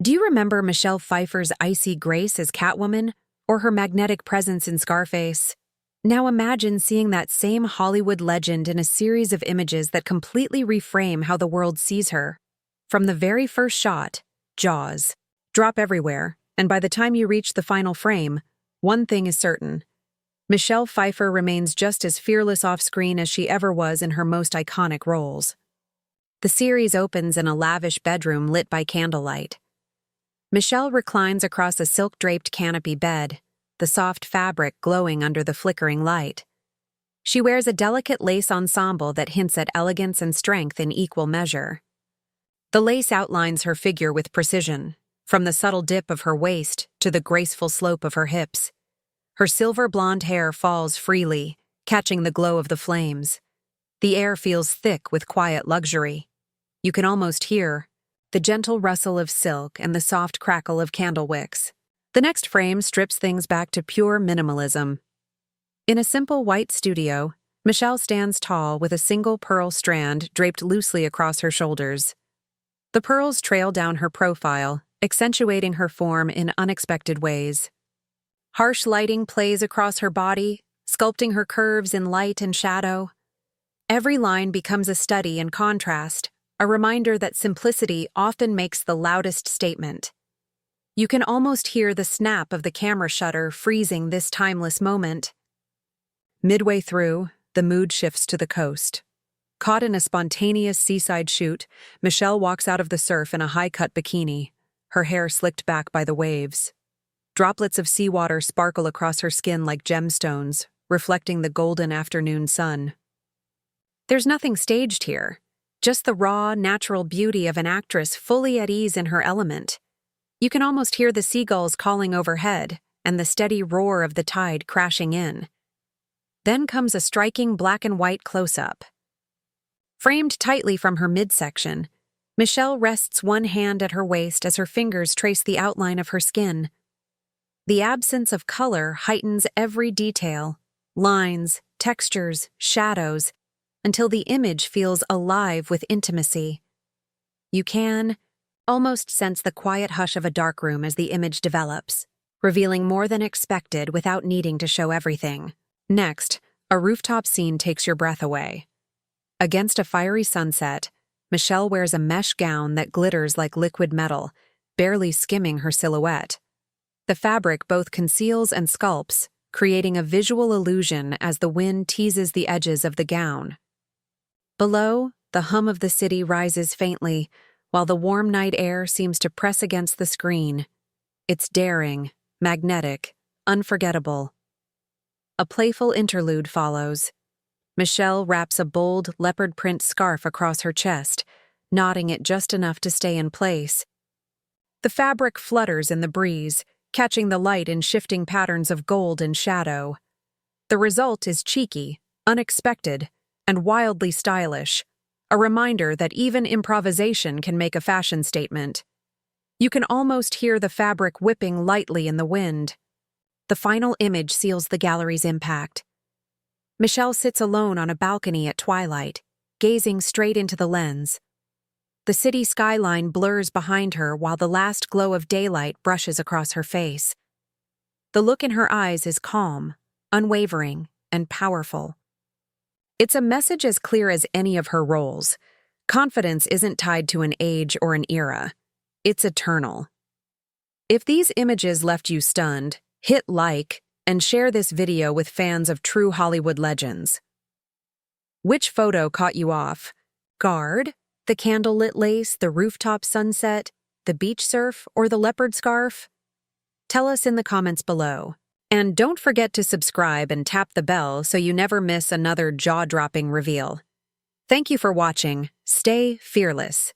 Do you remember Michelle Pfeiffer's icy grace as Catwoman, or her magnetic presence in Scarface? Now imagine seeing that same Hollywood legend in a series of images that completely reframe how the world sees her. From the very first shot, Jaws. Drop everywhere, and by the time you reach the final frame, one thing is certain. Michelle Pfeiffer remains just as fearless off-screen as she ever was in her most iconic roles. The series opens in a lavish bedroom lit by candlelight. Michelle reclines across a silk-draped canopy bed, the soft fabric glowing under the flickering light. She wears a delicate lace ensemble that hints at elegance and strength in equal measure. The lace outlines her figure with precision, from the subtle dip of her waist to the graceful slope of her hips. Her silver blonde hair falls freely, catching the glow of the flames. The air feels thick with quiet luxury. You can almost hear the gentle rustle of silk and the soft crackle of candle wicks. The next frame strips things back to pure minimalism. In a simple white studio, Michelle stands tall with a single pearl strand draped loosely across her shoulders. The pearls trail down her profile, accentuating her form in unexpected ways. Harsh lighting plays across her body, sculpting her curves in light and shadow. Every line becomes a study in contrast, a reminder that simplicity often makes the loudest statement. You can almost hear the snap of the camera shutter freezing this timeless moment. Midway through, the mood shifts to the coast. Caught in a spontaneous seaside shoot, Michelle walks out of the surf in a high-cut bikini, her hair slicked back by the waves. Droplets of seawater sparkle across her skin like gemstones, reflecting the golden afternoon sun. There's nothing staged here, just the raw, natural beauty of an actress fully at ease in her element. You can almost hear the seagulls calling overhead and the steady roar of the tide crashing in. Then comes a striking black and white close-up. Framed tightly from her midsection, Michelle rests one hand at her waist as her fingers trace the outline of her skin. The absence of color heightens every detail, lines, textures, shadows, until the image feels alive with intimacy. You can almost sense the quiet hush of a darkroom as the image develops, revealing more than expected without needing to show everything. Next, a rooftop scene takes your breath away. Against a fiery sunset, Michelle wears a mesh gown that glitters like liquid metal, barely skimming her silhouette. The fabric both conceals and sculpts, creating a visual illusion as the wind teases the edges of the gown. Below, the hum of the city rises faintly, while the warm night air seems to press against the screen. It's daring, magnetic, unforgettable. A playful interlude follows. Michelle wraps a bold leopard print scarf across her chest, knotting it just enough to stay in place. The fabric flutters in the breeze, catching the light in shifting patterns of gold and shadow. The result is cheeky, unexpected, and wildly stylish, a reminder that even improvisation can make a fashion statement. You can almost hear the fabric whipping lightly in the wind. The final image seals the gallery's impact. Michelle sits alone on a balcony at twilight, gazing straight into the lens. The city skyline blurs behind her while the last glow of daylight brushes across her face. The look in her eyes is calm, unwavering, and powerful. It's a message as clear as any of her roles. Confidence isn't tied to an age or an era. It's eternal. If these images left you stunned, hit like and share this video with fans of true Hollywood legends. Which photo caught you off guard? The candlelit lace, the rooftop sunset, the beach surf, or the leopard scarf? Tell us in the comments below. And don't forget to subscribe and tap the bell so you never miss another jaw-dropping reveal. Thank you for watching. Stay fearless.